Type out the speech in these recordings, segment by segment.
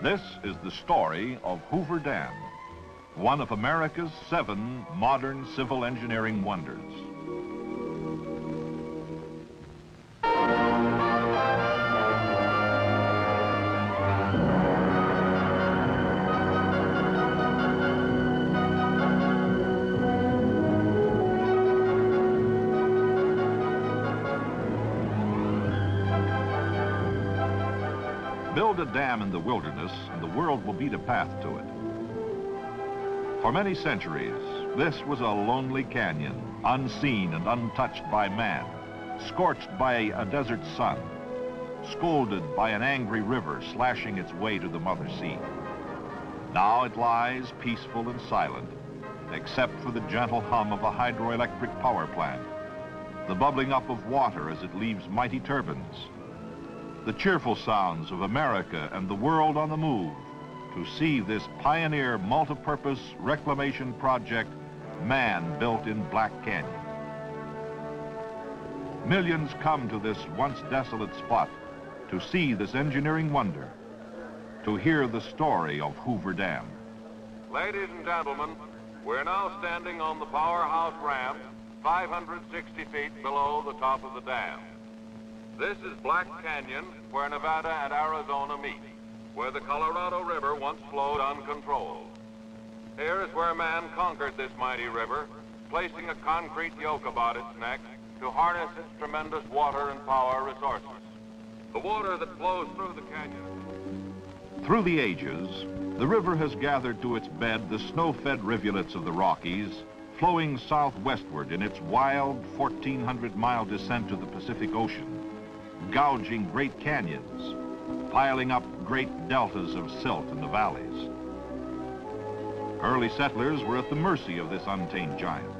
This is the story of Hoover Dam, one of America's 7 modern civil engineering wonders. Build a dam in the wilderness and the world will beat a path to it. For many centuries, this was a lonely canyon, unseen and untouched by man, scorched by a desert sun, scolded by an angry river slashing its way to the mother sea. Now it lies peaceful and silent, except for the gentle hum of a hydroelectric power plant, the bubbling up of water as it leaves mighty turbines, the cheerful sounds of America and the world on the move to see this pioneer multi-purpose reclamation project man built in Black Canyon. Millions come to this once desolate spot to see this engineering wonder, to hear the story of Hoover Dam. Ladies and gentlemen, we're now standing on the powerhouse ramp 560 feet below the top of the dam. This is Black Canyon, where Nevada and Arizona meet, where the Colorado River once flowed uncontrolled. Here is where man conquered this mighty river, placing a concrete yoke about its neck to harness its tremendous water and power resources. The water that flows through the canyon. Through the ages, the river has gathered to its bed the snow-fed rivulets of the Rockies, flowing southwestward in its wild 1,400-mile descent to the Pacific Ocean, gouging great canyons, piling up great deltas of silt in the valleys. Early settlers were at the mercy of this untamed giant.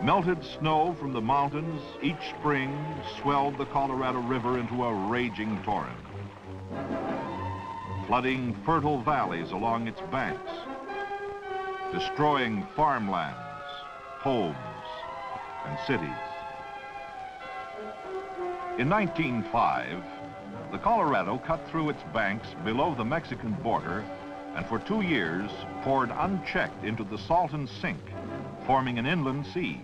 Melted snow from the mountains each spring swelled the Colorado River into a raging torrent, flooding fertile valleys along its banks, destroying farmlands, homes, and cities. In 1905, the Colorado cut through its banks below the Mexican border and for 2 years poured unchecked into the Salton Sink, forming an inland sea.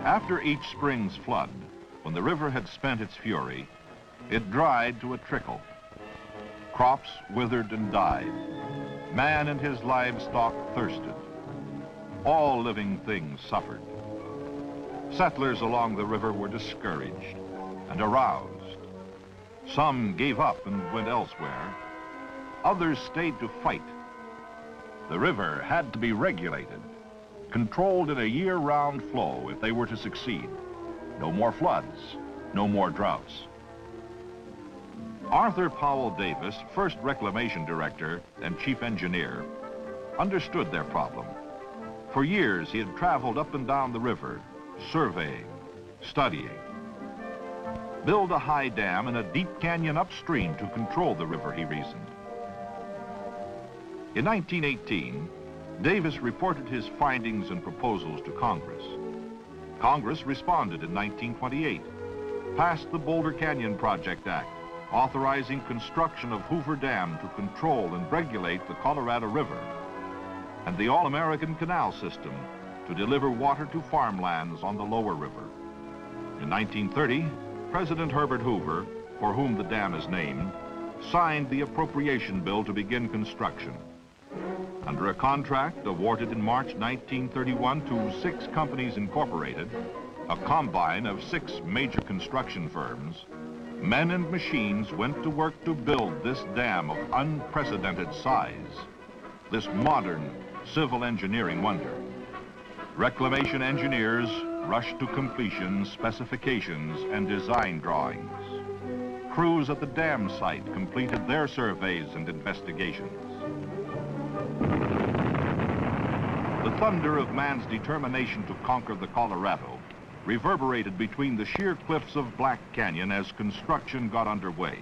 After each spring's flood, when the river had spent its fury, it dried to a trickle. Crops withered and died. Man and his livestock thirsted. All living things suffered. Settlers along the river were discouraged and aroused. Some gave up and went elsewhere. Others stayed to fight. The river had to be regulated, controlled in a year-round flow if they were to succeed. No more floods, no more droughts. Arthur Powell Davis, first reclamation director and chief engineer, understood their problem. For years, he had traveled up and down the river, surveying, studying. Build a high dam in a deep canyon upstream to control the river, he reasoned. In 1918, Davis reported his findings and proposals to Congress. Congress responded in 1928, passed the Boulder Canyon Project Act, authorizing construction of Hoover Dam to control and regulate the Colorado River, and the All-American Canal System to deliver water to farmlands on the lower river. In 1930, President Herbert Hoover, for whom the dam is named, signed the appropriation bill to begin construction. Under a contract awarded in March 1931 to 6 companies incorporated, a combine of 6 major construction firms, men and machines went to work to build this dam of unprecedented size, this modern civil engineering wonder. Reclamation engineers rushed to completion specifications and design drawings. Crews at the dam site completed their surveys and investigations. The thunder of man's determination to conquer the Colorado reverberated between the sheer cliffs of Black Canyon as construction got underway.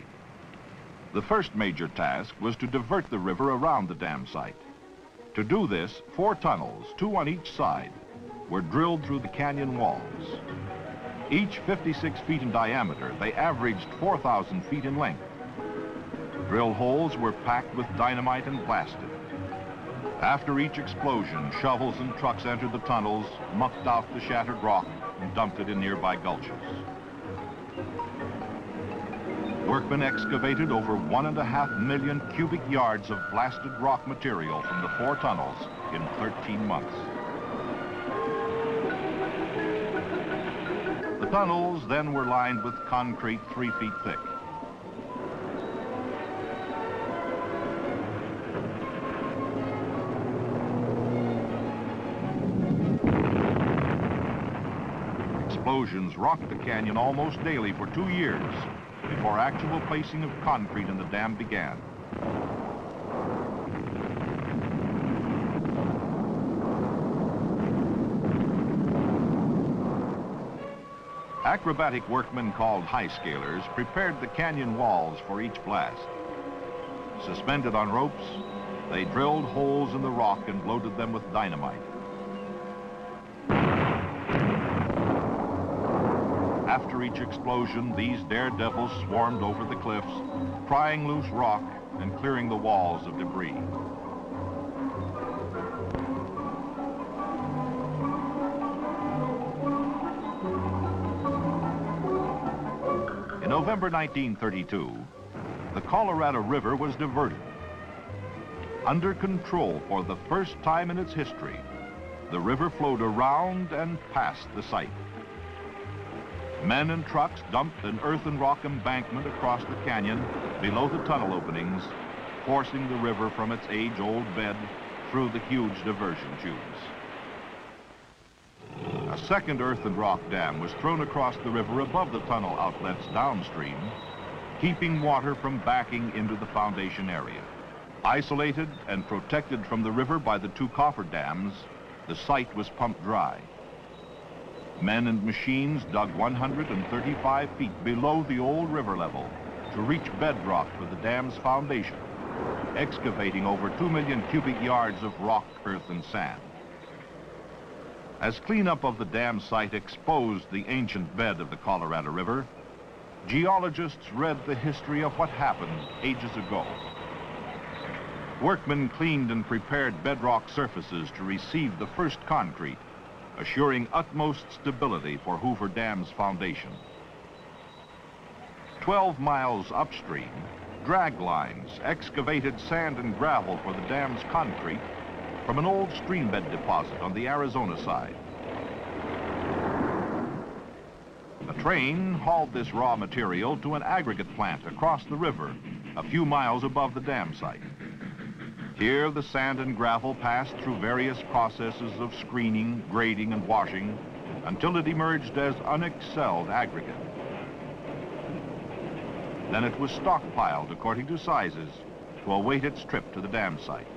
The first major task was to divert the river around the dam site. To do this, 4 tunnels, 2 on each side, were drilled through the canyon walls. Each 56 feet in diameter, they averaged 4,000 feet in length. Drill holes were packed with dynamite and blasted. After each explosion, shovels and trucks entered the tunnels, mucked out the shattered rock, and dumped it in nearby gulches. Workmen excavated over 1.5 million cubic yards of blasted rock material from the 4 tunnels in 13 months. The tunnels then were lined with concrete 3 feet thick. Explosions rocked the canyon almost daily for 2 years before actual placing of concrete in the dam began. Acrobatic workmen called high-scalers prepared the canyon walls for each blast. Suspended on ropes, they drilled holes in the rock and loaded them with dynamite. After each explosion, these daredevils swarmed over the cliffs, prying loose rock and clearing the walls of debris. In November 1932, the Colorado River was diverted. Under control for the first time in its history, the river flowed around and past the site. Men and trucks dumped an earth and rock embankment across the canyon below the tunnel openings, forcing the river from its age-old bed through the huge diversion tubes. A second earth and rock dam was thrown across the river above the tunnel outlets downstream, keeping water from backing into the foundation area. Isolated and protected from the river by the 2 cofferdams, the site was pumped dry. Men and machines dug 135 feet below the old river level to reach bedrock for the dam's foundation, excavating over 2 million cubic yards of rock, earth, and sand. As cleanup of the dam site exposed the ancient bed of the Colorado River, geologists read the history of what happened ages ago. Workmen cleaned and prepared bedrock surfaces to receive the first concrete, assuring utmost stability for Hoover Dam's foundation. 12 miles upstream, drag lines excavated sand and gravel for the dam's concrete from an old streambed deposit on the Arizona side. A train hauled this raw material to an aggregate plant across the river, a few miles above the dam site. Here, the sand and gravel passed through various processes of screening, grading, and washing until it emerged as unexcelled aggregate. Then it was stockpiled according to sizes to await its trip to the dam site.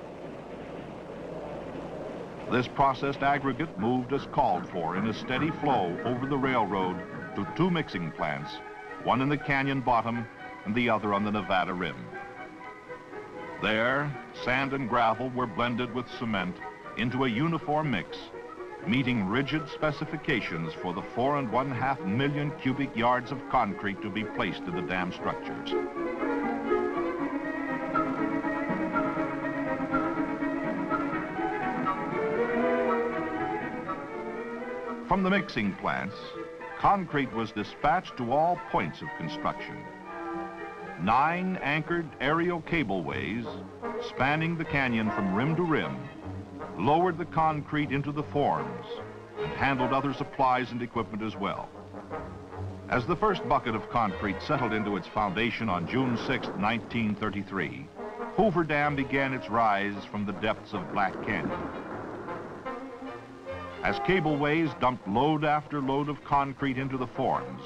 This processed aggregate moved as called for in a steady flow over the railroad to 2 mixing plants, one in the canyon bottom and the other on the Nevada rim. There, sand and gravel were blended with cement into a uniform mix, meeting rigid specifications for the 4.5 million cubic yards of concrete to be placed in the dam structures. From the mixing plants, concrete was dispatched to all points of construction. 9 anchored aerial cableways spanning the canyon from rim to rim lowered the concrete into the forms and handled other supplies and equipment as well. As the first bucket of concrete settled into its foundation on June 6, 1933, Hoover Dam began its rise from the depths of Black Canyon. As cableways dumped load after load of concrete into the forms,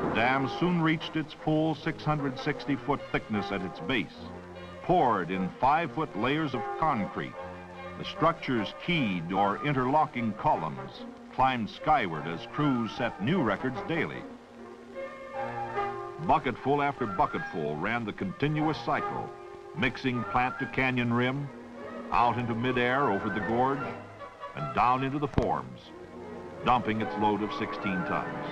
the dam soon reached its full 660-foot thickness at its base, poured in 5-foot layers of concrete. The structure's keyed or interlocking columns climbed skyward as crews set new records daily. Bucketful after bucketful ran the continuous cycle, mixing plant to canyon rim, out into midair over the gorge, and down into the forms, dumping its load of 16 tons.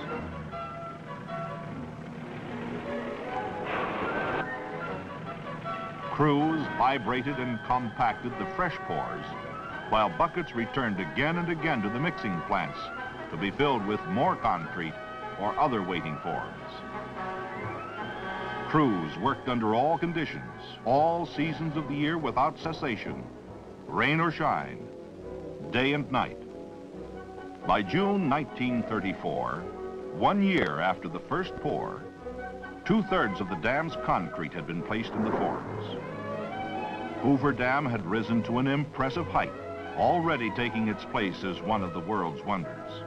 Crews vibrated and compacted the fresh pours, while buckets returned again and again to the mixing plants to be filled with more concrete or other waiting forms. Crews worked under all conditions, all seasons of the year without cessation, rain or shine, day and night. By June 1934, 1 year after the first pour, 2/3 of the dam's concrete had been placed in the forms. Hoover Dam had risen to an impressive height, already taking its place as one of the world's wonders.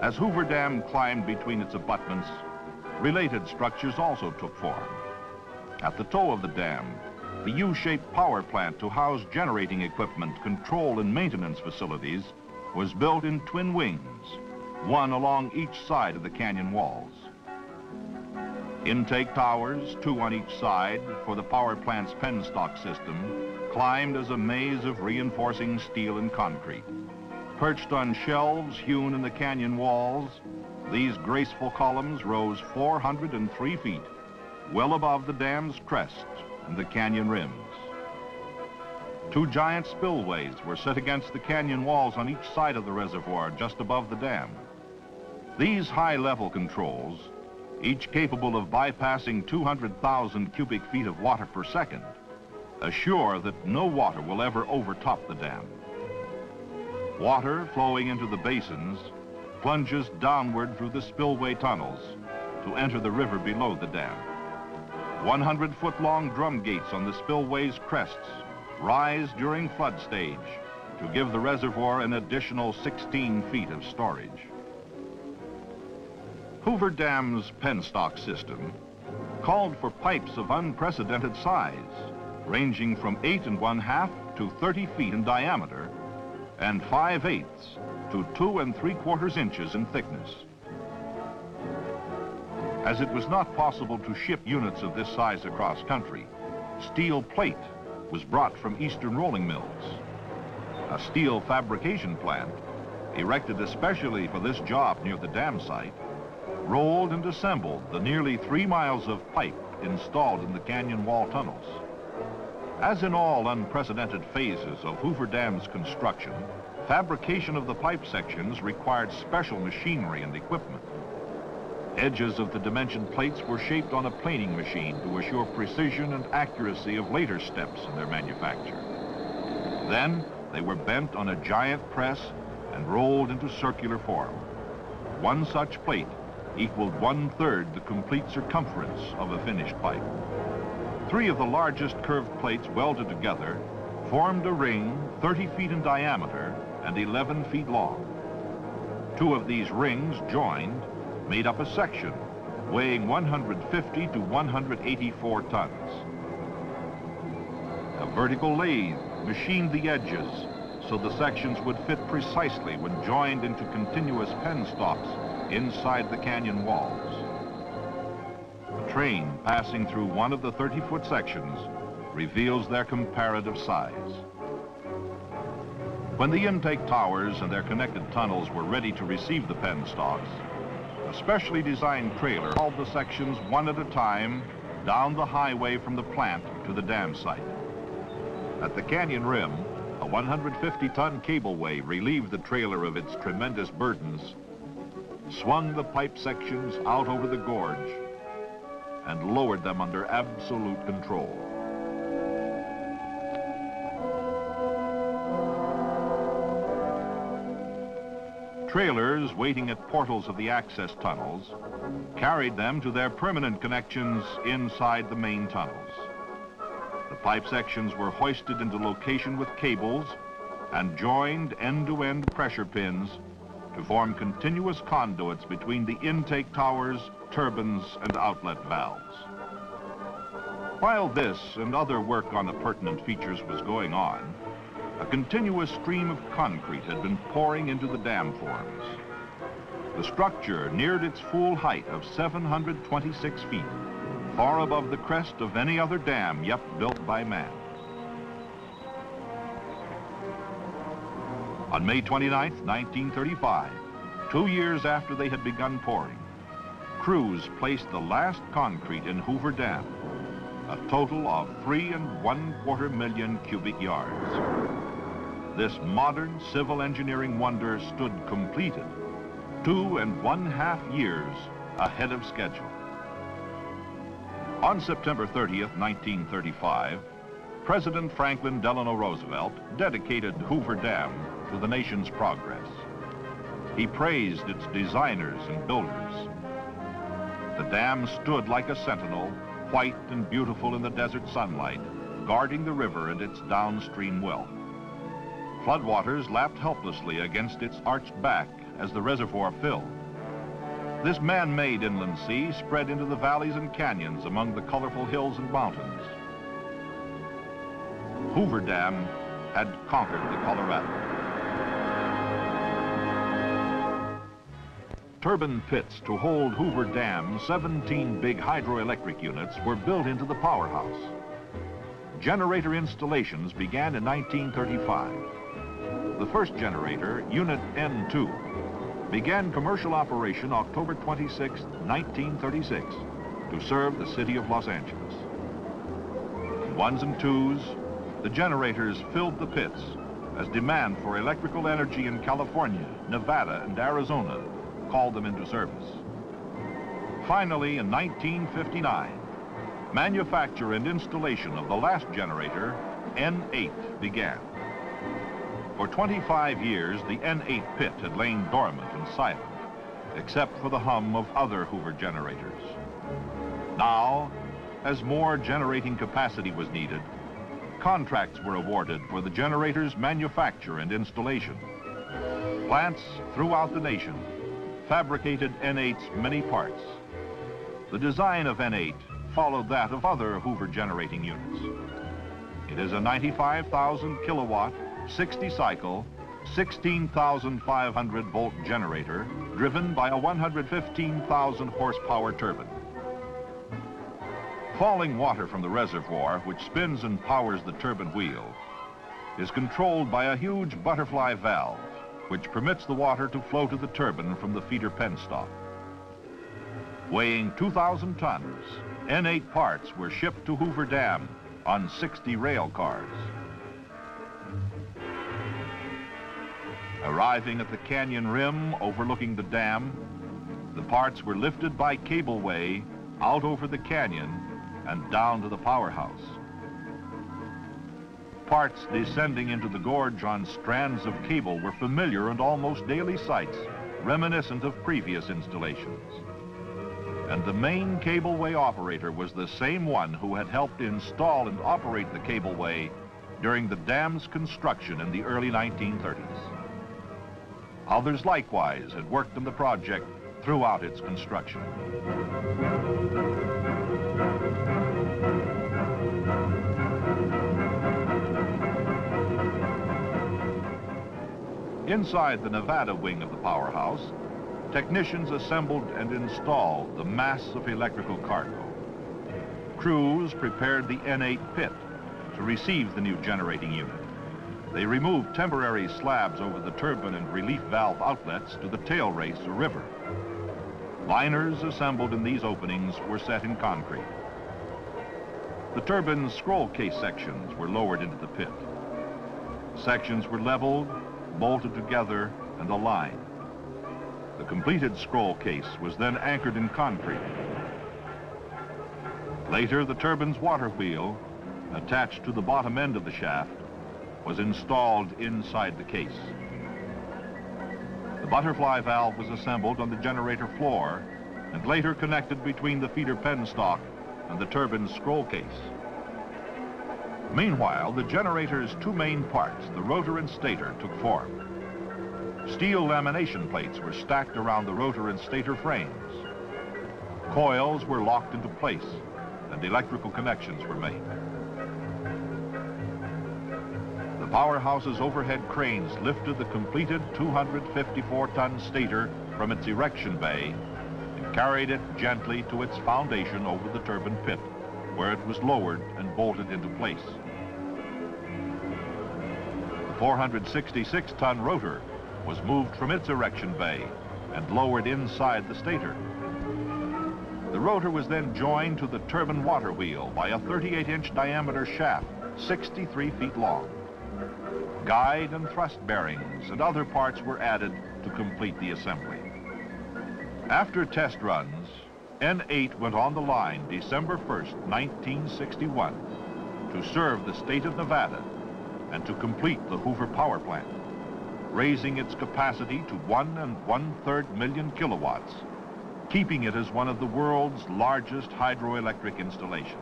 As Hoover Dam climbed between its abutments, related structures also took form. At the toe of the dam, the U-shaped power plant to house generating equipment, control and maintenance facilities was built in twin wings, one along each side of the canyon walls. Intake towers, 2 on each side for the power plant's penstock system, climbed as a maze of reinforcing steel and concrete. Perched on shelves hewn in the canyon walls, these graceful columns rose 403 feet, well above the dam's crest and the canyon rims. 2 giant spillways were set against the canyon walls on each side of the reservoir just above the dam. These high-level controls, each capable of bypassing 200,000 cubic feet of water per second, assure that no water will ever overtop the dam. Water flowing into the basins plunges downward through the spillway tunnels to enter the river below the dam. 100-foot-long drum gates on the spillway's crests rise during flood stage to give the reservoir an additional 16 feet of storage. Hoover Dam's penstock system called for pipes of unprecedented size, ranging from 8 1/2 to 30 feet in diameter and 5/8 to 2 3/4 inches in thickness. As it was not possible to ship units of this size across country, steel plate was brought from eastern rolling mills. A steel fabrication plant, erected especially for this job near the dam site, rolled and assembled the nearly 3 miles of pipe installed in the canyon wall tunnels. As in all unprecedented phases of Hoover Dam's construction, fabrication of the pipe sections required special machinery and equipment. Edges of the dimension plates were shaped on a planing machine to assure precision and accuracy of later steps in their manufacture. Then they were bent on a giant press and rolled into circular form. One such plate equaled 1/3 the complete circumference of a finished pipe. 3 of the largest curved plates welded together formed a ring 30 feet in diameter and 11 feet long. 2 of these rings joined made up a section weighing 150 to 184 tons. A vertical lathe machined the edges so the sections would fit precisely when joined into continuous penstalks inside the canyon walls. A train passing through one of the 30-foot sections reveals their comparative size. When the intake towers and their connected tunnels were ready to receive the penstalks, a specially designed trailer hauled the sections one at a time down the highway from the plant to the dam site. At the canyon rim, a 150-ton cableway relieved the trailer of its tremendous burdens, swung the pipe sections out over the gorge, and lowered them under absolute control. Trailers waiting at portals of the access tunnels carried them to their permanent connections inside the main tunnels. The pipe sections were hoisted into location with cables and joined end-to-end pressure pins to form continuous conduits between the intake towers, turbines, and outlet valves. While this and other work on the pertinent features was going on, a continuous stream of concrete had been pouring into the dam forms. The structure neared its full height of 726 feet, far above the crest of any other dam yet built by man. On May 29, 1935, 2 years after they had begun pouring, crews placed the last concrete in Hoover Dam, a total of 3¼ million cubic yards. This modern civil engineering wonder stood completed 2½ years ahead of schedule. On September 30th, 1935, President Franklin Delano Roosevelt dedicated Hoover Dam to the nation's progress. He praised its designers and builders. The dam stood like a sentinel, white and beautiful in the desert sunlight, guarding the river and its downstream wealth. Floodwaters lapped helplessly against its arched back as the reservoir filled. This man-made inland sea spread into the valleys and canyons among the colorful hills and mountains. Hoover Dam had conquered the Colorado. Turbine pits to hold Hoover Dam's 17 big hydroelectric units were built into the powerhouse. Generator installations began in 1935. The first generator, Unit N2, began commercial operation October 26, 1936, to serve the city of Los Angeles. In ones and twos, the generators filled the pits as demand for electrical energy in California, Nevada, and Arizona called them into service. Finally, in 1959, manufacture and installation of the last generator, N8, began. For 25 years, the N8 pit had lain dormant and silent, except for the hum of other Hoover generators. Now, as more generating capacity was needed, contracts were awarded for the generator's manufacture and installation. Plants throughout the nation fabricated N8's many parts. The design of N8 followed that of other Hoover generating units. It is a 95,000 kilowatt, 60 cycle, 16,500 volt generator driven by a 115,000 horsepower turbine. Falling water from the reservoir, which spins and powers the turbine wheel, is controlled by a huge butterfly valve, which permits the water to flow to the turbine from the feeder penstock. Weighing 2,000 tons, N8 parts were shipped to Hoover Dam on 60 rail cars. Arriving at the canyon rim overlooking the dam, the parts were lifted by cableway out over the canyon and down to the powerhouse. Parts descending into the gorge on strands of cable were familiar and almost daily sights, reminiscent of previous installations. And the main cableway operator was the same one who had helped install and operate the cableway during the dam's construction in the early 1930s. Others likewise had worked on the project throughout its construction. Inside the Nevada wing of the powerhouse, technicians assembled and installed the mass of electrical cargo. Crews prepared the N8 pit to receive the new generating unit. They removed temporary slabs over the turbine and relief valve outlets to the tail race or river. Liners assembled in these openings were set in concrete. The turbine's scroll case sections were lowered into the pit. Sections were leveled, bolted together, and aligned. The completed scroll case was then anchored in concrete. Later, the turbine's water wheel, attached to the bottom end of the shaft, was installed inside the case. The butterfly valve was assembled on the generator floor and later connected between the feeder penstock and the turbine's scroll case. Meanwhile, the generator's two main parts, the rotor and stator, took form. Steel lamination plates were stacked around the rotor and stator frames. Coils were locked into place and electrical connections were made. The powerhouse's overhead cranes lifted the completed 254-ton stator from its erection bay and carried it gently to its foundation over the turbine pit, where it was lowered and bolted into place. The 466-ton rotor was moved from its erection bay and lowered inside the stator. The The rotor was then joined to the turbine water wheel by a 38-inch diameter shaft, 63 feet long. Guide and thrust bearings and other parts were added to complete the assembly. After test runs, N8 went on the line December 1st, 1961, to serve the state of Nevada and to complete the Hoover power plant, raising its capacity to 1 1/3 million kilowatts, keeping it as one of the world's largest hydroelectric installations.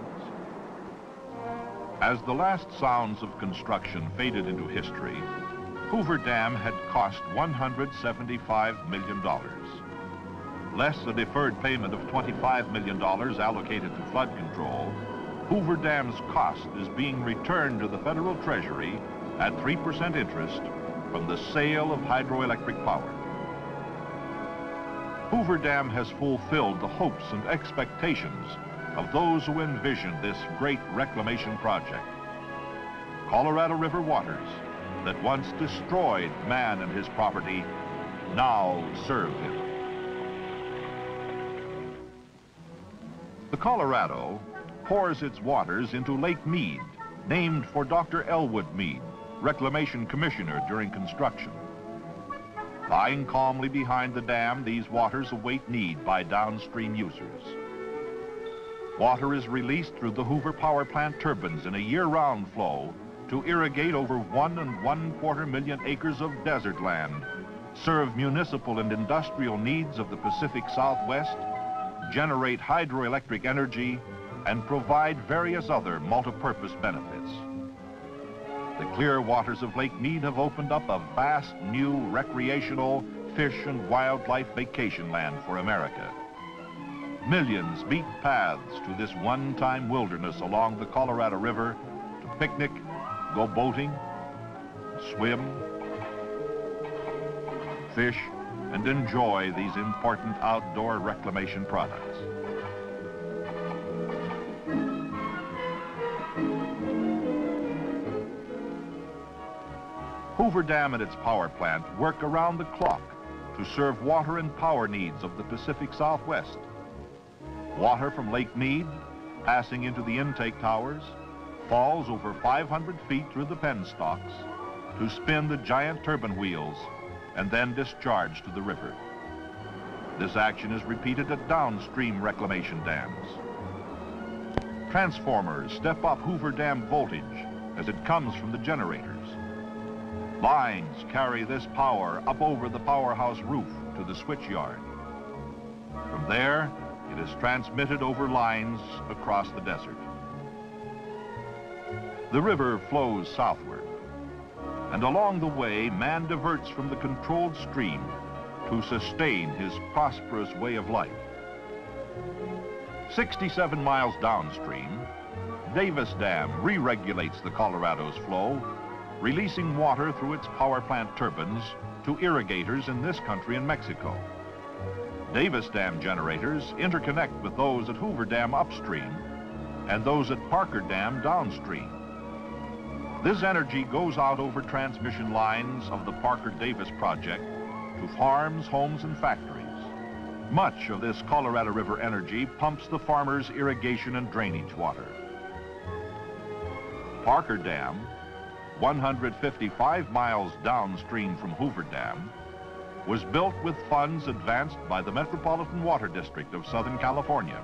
As the last sounds of construction faded into history, Hoover Dam had cost $175 million. Less a deferred payment of $25 million allocated to flood control, Hoover Dam's cost is being returned to the federal treasury at 3% interest from the sale of hydroelectric power. Hoover Dam has fulfilled the hopes and expectations of those who envisioned this great reclamation project. Colorado River waters that once destroyed man and his property now serve him. The Colorado pours its waters into Lake Mead, named for Dr. Elwood Mead, Reclamation Commissioner during construction. Lying calmly behind the dam, these waters await need by downstream users. Water is released through the Hoover power plant turbines in a year-round flow to irrigate over 1 1/4 million acres of desert land, serve municipal and industrial needs of the Pacific Southwest, generate hydroelectric energy, and provide various other multi-purpose benefits. The clear waters of Lake Mead have opened up a vast new recreational fish and wildlife vacation land for America. Millions beat paths to this one-time wilderness along the Colorado River to picnic, go boating, swim, fish, and enjoy these important outdoor reclamation products. Hoover Dam and its power plant work around the clock to serve water and power needs of the Pacific Southwest. Water from Lake Mead, passing into the intake towers, falls over 500 feet through the penstocks to spin the giant turbine wheels and then discharge to the river. This action is repeated at downstream reclamation dams. Transformers step up Hoover Dam voltage as it comes from the generators. Lines carry this power up over the powerhouse roof to the switchyard. From there, it is transmitted over lines across the desert. The river flows southward, and along the way, man diverts from the controlled stream to sustain his prosperous way of life. 67 miles downstream, Davis Dam re-regulates the Colorado's flow, releasing water through its power plant turbines to irrigators in this country and Mexico. Davis Dam generators interconnect with those at Hoover Dam upstream and those at Parker Dam downstream. This energy goes out over transmission lines of the Parker-Davis project to farms, homes, and factories. Much of this Colorado River energy pumps the farmers' irrigation and drainage water. Parker Dam, 155 miles downstream from Hoover Dam, was built with funds advanced by the Metropolitan Water District of Southern California.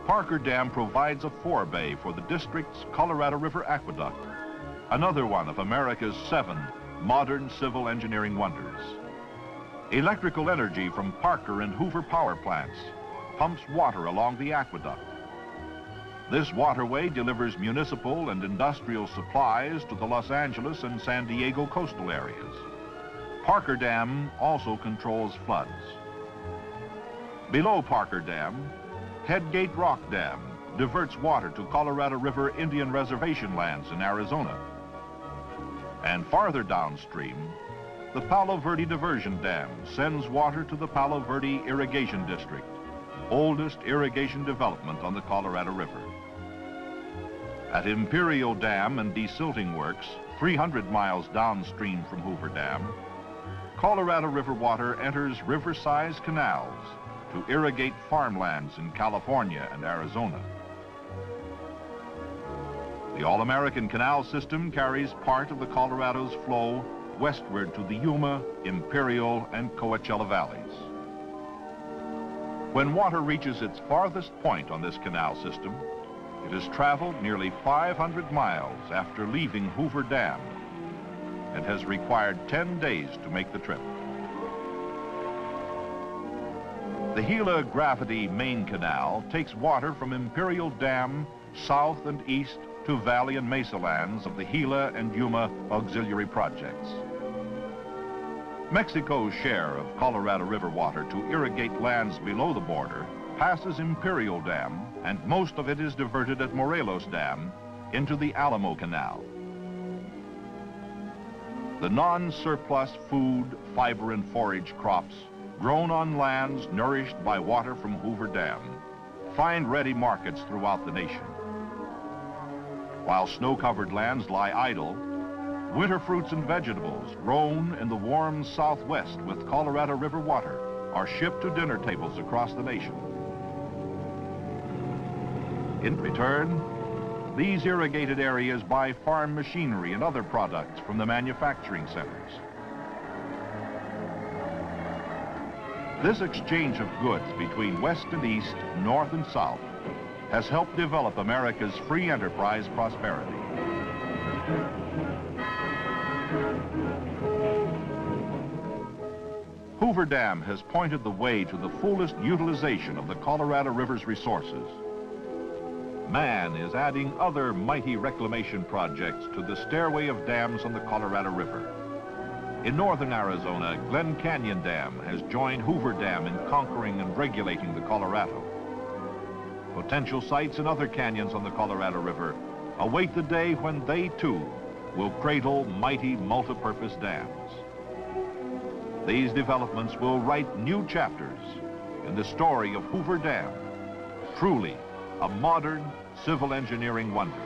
Parker Dam provides a forebay for the district's Colorado River Aqueduct, another one of America's 7 modern civil engineering wonders. Electrical energy from Parker and Hoover power plants pumps water along the aqueduct. This waterway delivers municipal and industrial supplies to the Los Angeles and San Diego coastal areas. Parker Dam also controls floods. Below Parker Dam, Headgate Rock Dam diverts water to Colorado River Indian Reservation lands in Arizona. And farther downstream, the Palo Verde Diversion Dam sends water to the Palo Verde Irrigation District, oldest irrigation development on the Colorado River. At Imperial Dam and Desilting Works, 300 miles downstream from Hoover Dam, Colorado River water enters river-sized canals to irrigate farmlands in California and Arizona. The All-American Canal System carries part of the Colorado's flow westward to the Yuma, Imperial, and Coachella valleys. When water reaches its farthest point on this canal system, it has traveled nearly 500 miles after leaving Hoover Dam and has required 10 days to make the trip. The Gila Gravity Main Canal takes water from Imperial Dam south and east to valley and mesa lands of the Gila and Yuma auxiliary projects. Mexico's share of Colorado River water to irrigate lands below the border passes Imperial Dam, and most of it is diverted at Morelos Dam into the Alamo Canal. The non-surplus food, fiber, and forage crops grown on lands nourished by water from Hoover Dam find ready markets throughout the nation. While snow-covered lands lie idle, winter fruits and vegetables grown in the warm southwest with Colorado River water are shipped to dinner tables across the nation. In return, these irrigated areas buy farm machinery and other products from the manufacturing centers. This exchange of goods between west and east, north and south, has helped develop America's free enterprise prosperity. Hoover Dam has pointed the way to the fullest utilization of the Colorado River's resources. Man is adding other mighty reclamation projects to the stairway of dams on the Colorado River. In northern Arizona, Glen Canyon Dam has joined Hoover Dam in conquering and regulating the Colorado. Potential sites in other canyons on the Colorado River await the day when they, too, will cradle mighty multi-purpose dams. These developments will write new chapters in the story of Hoover Dam, truly a modern civil engineering wonder.